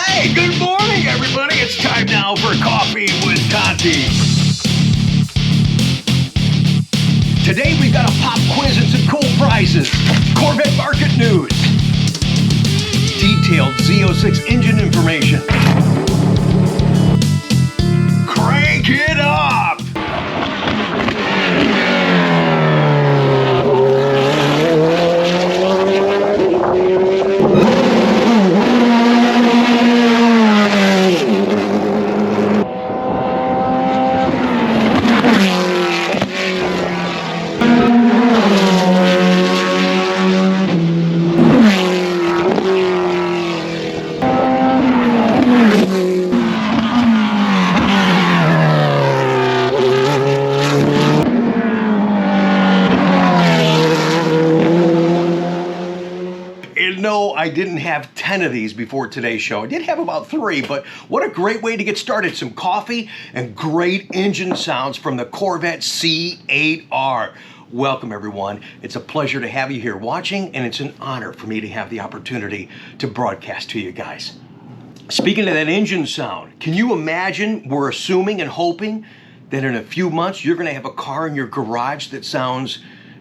Hey, good morning, everybody. It's time now for Coffee with Conti. Today we've got a pop quiz and some cool prizes, Corvette market news, detailed Z06 engine information. Crank it up! No, I didn't have 10 of these before today's show. I did have about 3, but what a great way to get started. Some coffee and great engine sounds from the Corvette C8R. Welcome, everyone. It's a pleasure to have you here watching, and it's an honor for me to have the opportunity to broadcast to you guys. Speaking of that engine sound, can you imagine we're assuming and hoping that in a few months you're going to have a car in your garage that sounds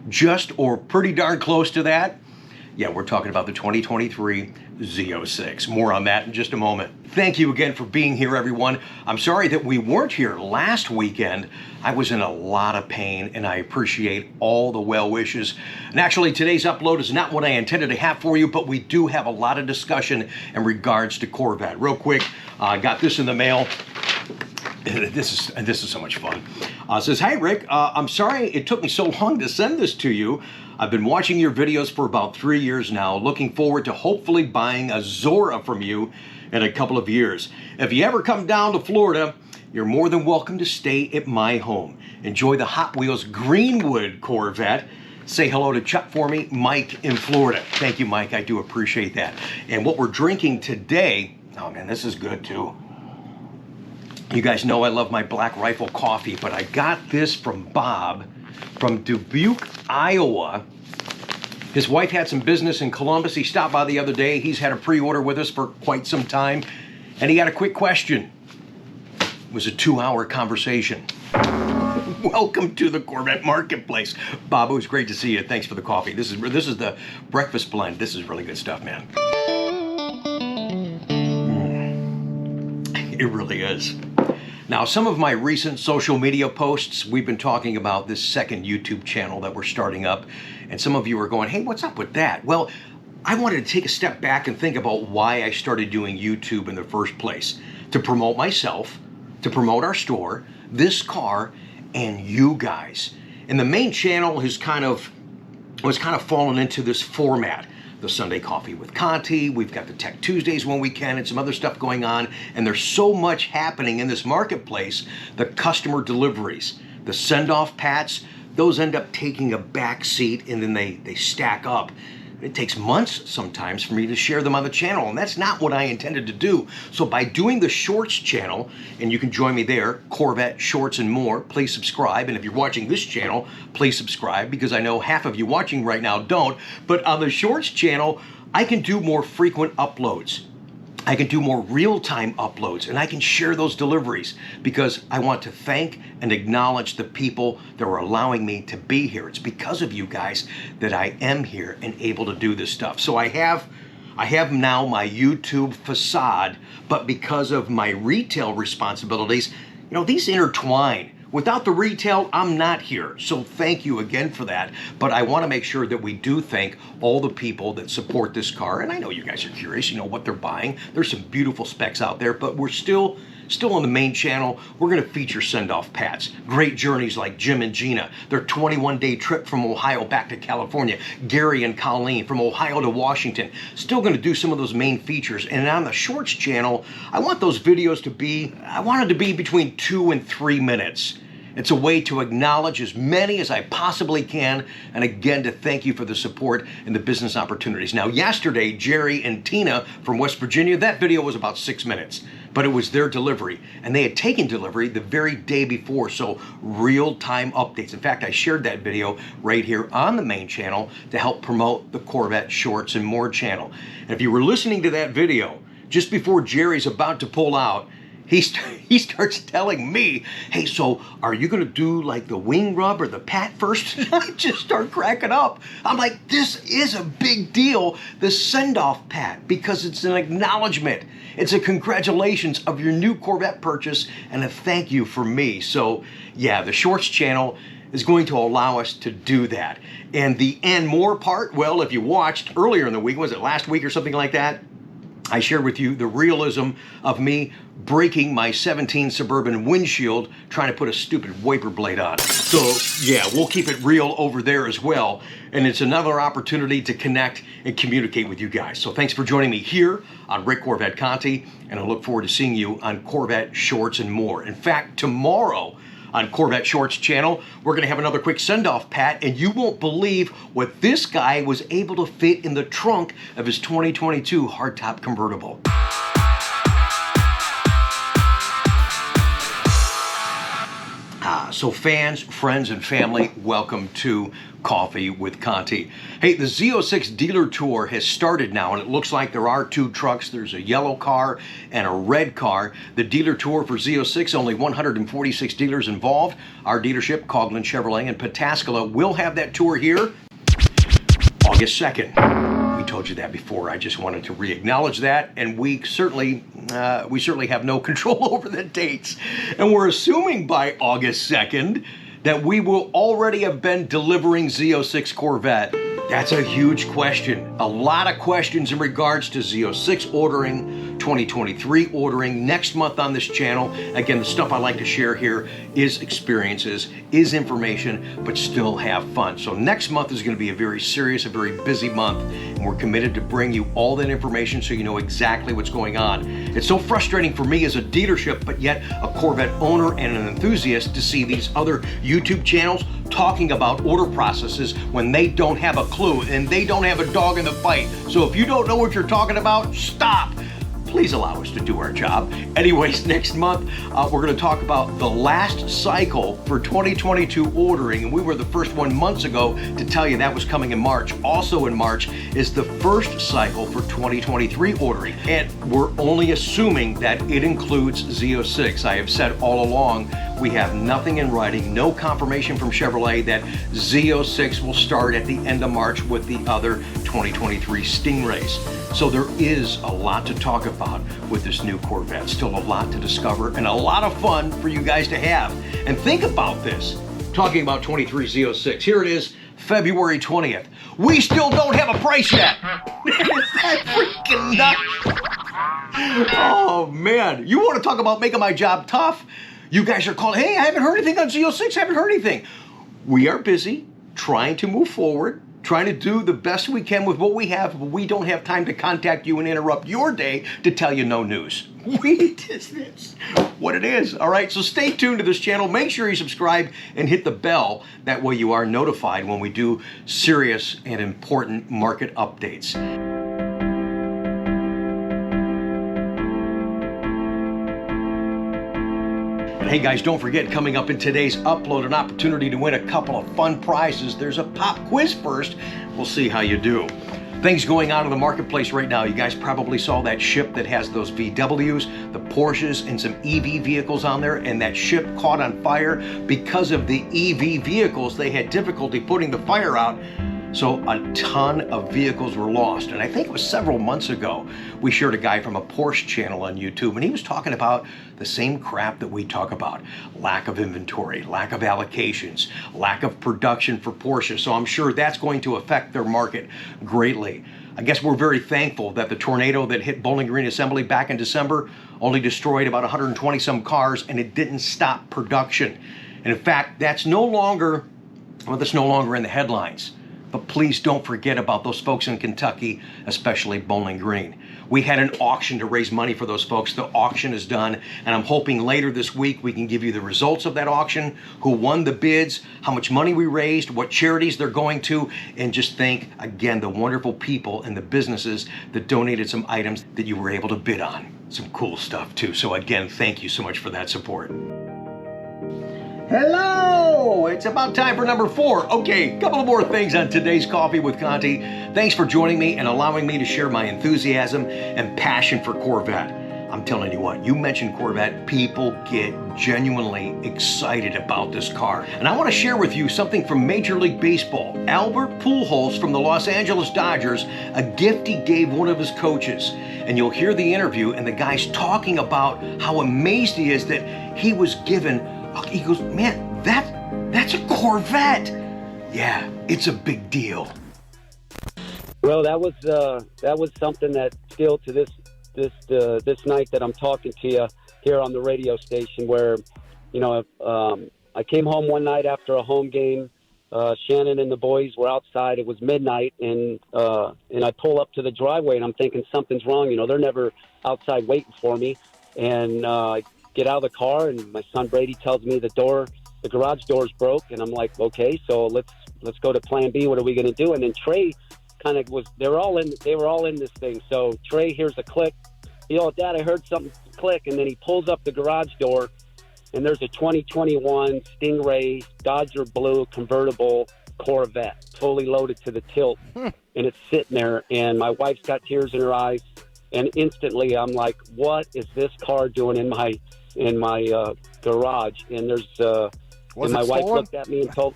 just or pretty darn close to that? Yeah, we're talking about the 2023 Z06. More on that in just a moment. Thank you again for being here, everyone. I'm sorry that we weren't here last weekend. I was in a lot of pain, and I appreciate all the well wishes. And actually, today's upload is not what I intended to have for you, but we do have a lot of discussion in regards to Corvette. Real quick, I got this in the mail. This is so much fun. It says, "Hey Rick, I'm sorry it took me so long to send this to you. I've been watching your videos for about 3 years now, looking forward to hopefully buying a Zora from you in a couple of years. If you ever come down to Florida, you're more than welcome to stay at my home. Enjoy the Hot Wheels Greenwood Corvette. Say hello to Chuck for me, Mike in Florida." Thank you, Mike. I do appreciate that. And what we're drinking today, oh man, this is good too. You guys know I love my Black Rifle coffee, but I got this from Bob from Dubuque, Iowa. His wife had some business in Columbus. He stopped by the other day. He's had a pre-order with us for quite some time, and he had a quick question. It was a 2-hour conversation. Welcome to the Corvette Marketplace. Bob, it was great to see you. Thanks for the coffee. This is the breakfast blend. This is really good stuff, man. It really is. Now, some of my recent social media posts, we've been talking about this second YouTube channel that we're starting up, and some of you are going, hey, what's up with that? Well, I wanted to take a step back and think about why I started doing YouTube in the first place. To promote myself, to promote our store, this car, and you guys. And the main channel was kind of fallen into this format. The Sunday Coffee with Conti, we've got the Tech Tuesdays when we can, and some other stuff going on, and there's so much happening in this marketplace. The customer deliveries, the send-off pats, those end up taking a back seat, and then they stack up. It takes months sometimes for me to share them on the channel, and that's not what I intended to do. So by doing the Shorts channel, and you can join me there, Corvette Shorts and More, please subscribe. And if you're watching this channel, please subscribe, because I know half of you watching right now don't. But on the Shorts channel, I can do more frequent uploads. I can do more real-time uploads, and I can share those deliveries because I want to thank and acknowledge the people that are allowing me to be here. It's because of you guys that I am here and able to do this stuff. So I have now my YouTube facade, but because of my retail responsibilities, you know, these intertwine. Without the retail, I'm not here. So thank you again for that. But I want to make sure that we do thank all the people that support this car. And I know you guys are curious, you know, what they're buying. There's some beautiful specs out there, but we're still on the main channel. We're going to feature send-off pats. Great journeys like Jim and Gina. Their 21-day trip from Ohio back to California. Gary and Colleen from Ohio to Washington. Still going to do some of those main features. And on the Shorts channel, I want those videos to be between 2 and 3 minutes. It's a way to acknowledge as many as I possibly can, and again, to thank you for the support and the business opportunities. Now, yesterday, Jerry and Tina from West Virginia, that video was about 6 minutes, but it was their delivery, and they had taken delivery the very day before, so real-time updates. In fact, I shared that video right here on the main channel to help promote the Corvette Shorts and More channel. And if you were listening to that video, just before Jerry's about to pull out, he starts telling me, hey, so are you going to do like the wing rub or the pat first? And I just start cracking up. I'm like, this is a big deal, the send-off pat, because it's an acknowledgement. It's a congratulations of your new Corvette purchase and a thank you for me. So yeah, the Shorts channel is going to allow us to do that. And the and more part, well, if you watched earlier in the week, was it last week or something like that? I shared with you the realism of me breaking my 17 Suburban windshield trying to put a stupid wiper blade on. So yeah, we'll keep it real over there as well. And it's another opportunity to connect and communicate with you guys. So thanks for joining me here on Rick Corvette Conti, and I look forward to seeing you on Corvette Shorts and more. In fact, tomorrow on Corvette Shorts channel, we're going to have another quick send-off pat, and you won't believe what this guy was able to fit in the trunk of his 2022 hardtop convertible. So fans, friends, and family, welcome to Coffee with Conti. Hey, the Z06 dealer tour has started now, and it looks like there are two trucks. There's a yellow car and a red car. The dealer tour for Z06, only 146 dealers involved. Our dealership, Coughlin Chevrolet in Pataskala, will have that tour here August 2nd. We told you that before. I just wanted to re-acknowledge that, and we certainly have no control over the dates. And we're assuming by August 2nd that we will already have been delivering Z06 Corvette. That's a huge question. A lot of questions in regards to Z06 ordering, 2023 ordering, next month on this channel. Again, the stuff I like to share here is experiences, is information, but still have fun. So next month is going to be a very serious, a very busy month, and we're committed to bring you all that information so you know exactly what's going on. It's so frustrating for me as a dealership, but yet a Corvette owner and an enthusiast, to see these other YouTube channels talking about order processes when they don't have a clue and they don't have a dog in the fight. So if you don't know what you're talking about, stop. Please allow us to do our job. Anyways, next month, we're going to talk about the last cycle for 2022 ordering, and we were the first one months ago to tell you that was coming in March. Also in March is the first cycle for 2023 ordering, and we're only assuming that it includes Z06. I have said all along, we have nothing in writing, no confirmation from Chevrolet that Z06 will start at the end of March with the other 2023 Stingrays. So there is a lot to talk about with this new Corvette. Still a lot to discover and a lot of fun for you guys to have. And think about this, talking about 23 Z06. Here it is, February 20th. We still don't have a price yet. Is that freaking nuts? Oh man, you want to talk about making my job tough? You guys are calling, hey, I haven't heard anything on Z06, haven't heard anything. We are busy trying to move forward, trying to do the best we can with what we have, but we don't have time to contact you and interrupt your day to tell you no news. It's what it is. All right, so stay tuned to this channel. Make sure you subscribe and hit the bell. That way you are notified when we do serious and important market updates. Hey guys, don't forget, coming up in today's upload, an opportunity to win a couple of fun prizes. There's a pop quiz first. We'll see how you do. Things going on in the marketplace right now. You guys probably saw that ship that has those VWs, the Porsches, and some EV vehicles on there, and that ship caught on fire. Because of the EV vehicles, they had difficulty putting the fire out. So a ton of vehicles were lost. And I think it was several months ago, we shared a guy from a Porsche channel on YouTube, and he was talking about the same crap that we talk about. Lack of inventory, lack of allocations, lack of production for Porsche. So I'm sure that's going to affect their market greatly. I guess we're very thankful that the tornado that hit Bowling Green Assembly back in December only destroyed about 120 some cars, and it didn't stop production. And in fact, that's no longer in the headlines. But please don't forget about those folks in Kentucky, especially Bowling Green. We had an auction to raise money for those folks. The auction is done, and I'm hoping later this week we can give you the results of that auction, who won the bids, how much money we raised, what charities they're going to, and just thank, again, the wonderful people and the businesses that donated some items that you were able to bid on. Some cool stuff, too. So again, thank you so much for that support. Hello! It's about time for number 4. Okay, a couple of more things on today's Coffee with Conti. Thanks for joining me and allowing me to share my enthusiasm and passion for Corvette. I'm telling you what, you mentioned Corvette, people get genuinely excited about this car. And I want to share with you something from Major League Baseball. Albert Pujols from the Los Angeles Dodgers, a gift he gave one of his coaches. And you'll hear the interview and the guy's talking about how amazed he is that he was given, he goes, man, that's a Corvette. Yeah, it's a big deal. Well, that was something that still to this night that I'm talking to you here on the radio station, where, you know, I came home one night after a home game. Shannon and the boys were outside. It was midnight, and I pull up to the driveway, and I'm thinking something's wrong. You know, they're never outside waiting for me. And I get out of the car, and my son Brady tells me the garage door's broke, and I'm like, okay, so let's go to Plan B. What are we going to do? And then Trey kind of they were all in this thing. So Trey hears a click. You know, Dad, I heard something click, and then he pulls up the garage door, and there's a 2021 Stingray Dodger blue convertible Corvette, fully loaded to the tilt, and it's sitting there, and my wife's got tears in her eyes, and instantly I'm like, what is this car doing in my garage? And there's and my wife looked at me and told,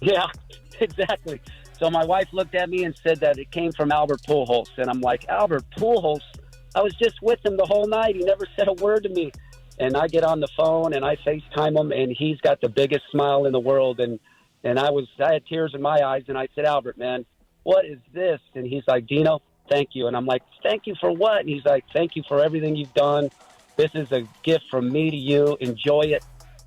yeah, exactly. So my wife looked at me and said that it came from Albert Pujols. And I'm like, Albert Pujols? I was just with him the whole night. He never said a word to me. And I get on the phone and I FaceTime him, and he's got the biggest smile in the world. And I had tears in my eyes, and I said, Albert, man, what is this? And he's like, Dino, thank you. And I'm like, thank you for what? And he's like, thank you for everything you've done. This is a gift from me to you. Enjoy it.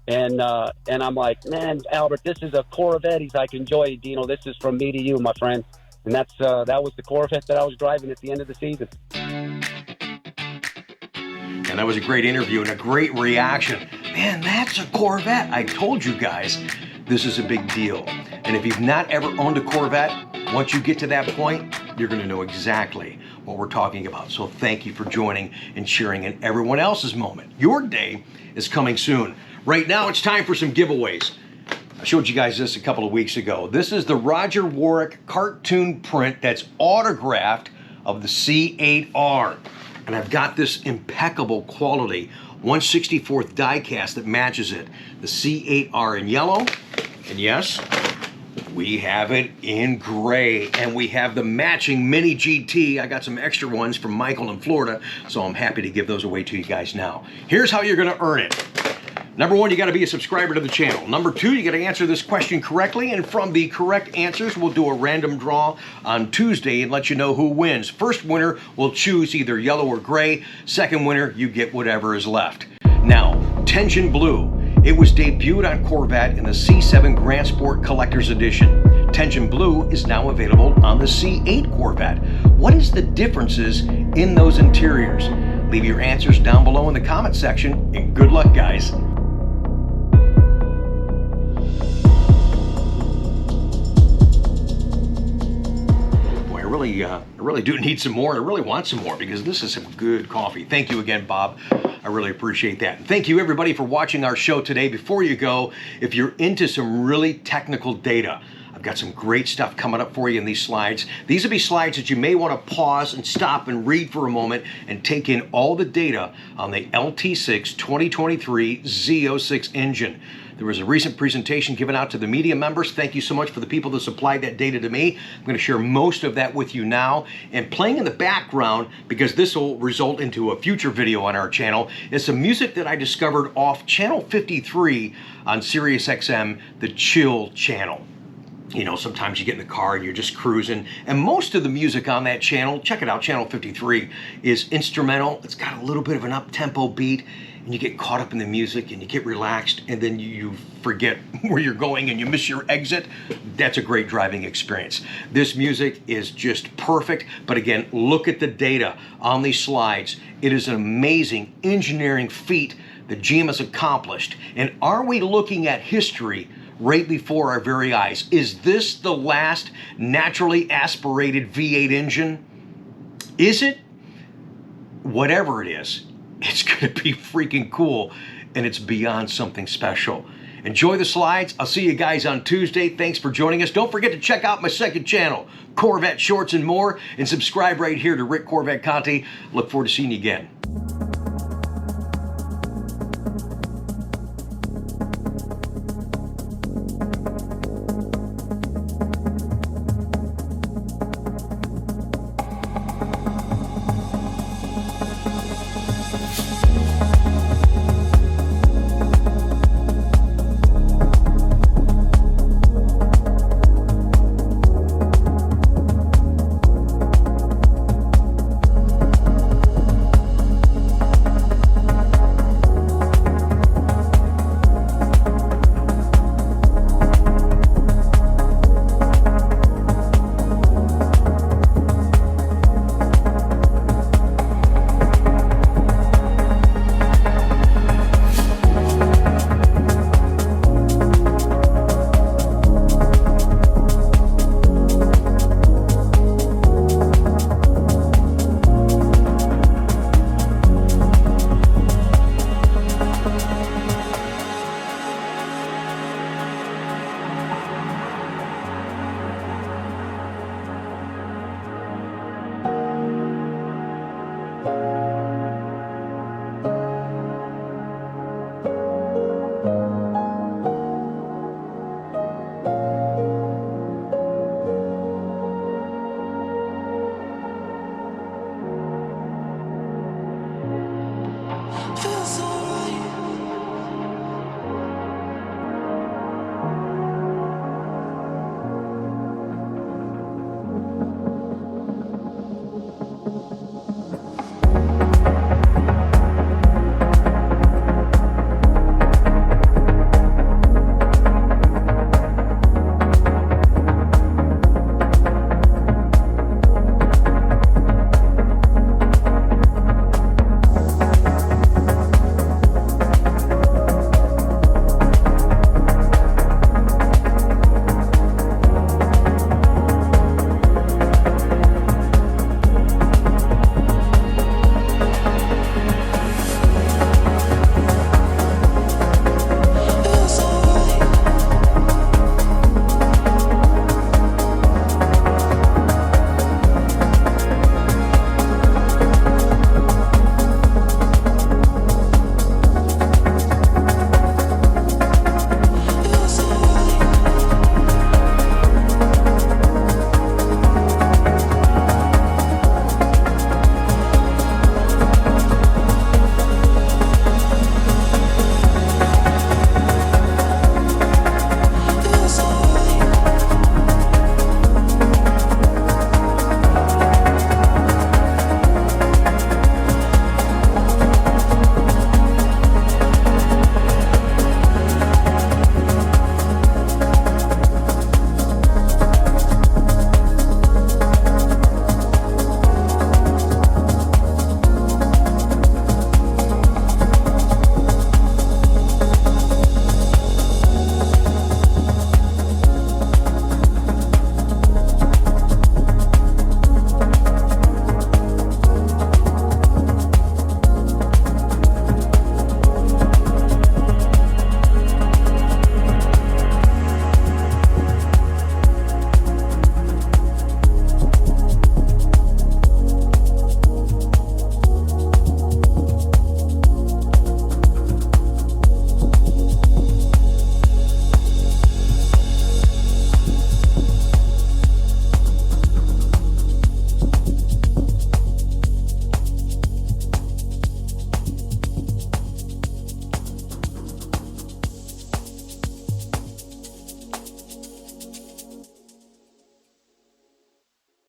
And I'm like, man, Albert, this is a Corvette. He's like, enjoy it, Dino. This is from me to you, my friend. And that was the Corvette that I was driving at the end of the season. And that was a great interview and a great reaction. Man, that's a Corvette. I told you guys, this is a big deal. And if you've not ever owned a Corvette, once you get to that point, you're going to know exactly what we're talking about. So thank you for joining and sharing in everyone else's moment. Your day is coming soon. Right now, it's time for some giveaways. I showed you guys this a couple of weeks ago. This is the Roger Warwick cartoon print that's autographed of the C8R. And I've got this impeccable quality 1/64th die cast that matches it. The C8R in yellow, and yes, we have it in gray, and we have the matching Mini GT. I got some extra ones from Michael in Florida, so I'm happy to give those away to you guys now. Here's how you're gonna earn it. Number 1, you got to be a subscriber to the channel. Number 2, you got to answer this question correctly, and from the correct answers, we'll do a random draw on Tuesday and let you know who wins. First winner will choose either yellow or gray. Second winner, you get whatever is left. Now, Tension Blue. It was debuted on Corvette in the C7 Grand Sport Collector's Edition. Tension Blue is now available on the C8 Corvette. What is the differences in those interiors? Leave your answers down below in the comment section, and good luck, guys. I really do need some more. I really want some more because this is some good coffee. Thank you again, Bob. I really appreciate that. And thank you, everybody, for watching our show today. Before you go, if you're into some really technical data, I've got some great stuff coming up for you in these slides. These will be slides that you may want to pause and stop and read for a moment and take in all the data on the LT6 2023 Z06 engine. There was a recent presentation given out to the media members. Thank you so much for the people that supplied that data to me. I'm going to share most of that with you now. And playing in the background, because this will result into a future video on our channel, is some music that I discovered off channel 53 on Sirius XM, the Chill channel. You know, sometimes you get in the car and you're just cruising, and most of the music on that channel, check it out, channel 53, is instrumental. It's got a little bit of an up-tempo beat, and you get caught up in the music and you get relaxed, and then you forget where you're going and you miss your exit. That's a great driving experience. This music is just perfect, but again, look at the data on these slides. It is an amazing engineering feat that GM has accomplished. And are we looking at history right before our very eyes? Is this the last naturally aspirated V8 engine? Is it? Whatever it is, it's going to be freaking cool, and it's beyond something special. Enjoy the slides. I'll see you guys on Tuesday. Thanks for joining us. Don't forget to check out my second channel, Corvette Shorts and More, and subscribe right here to Rick Corvette Conti. Look forward to seeing you again.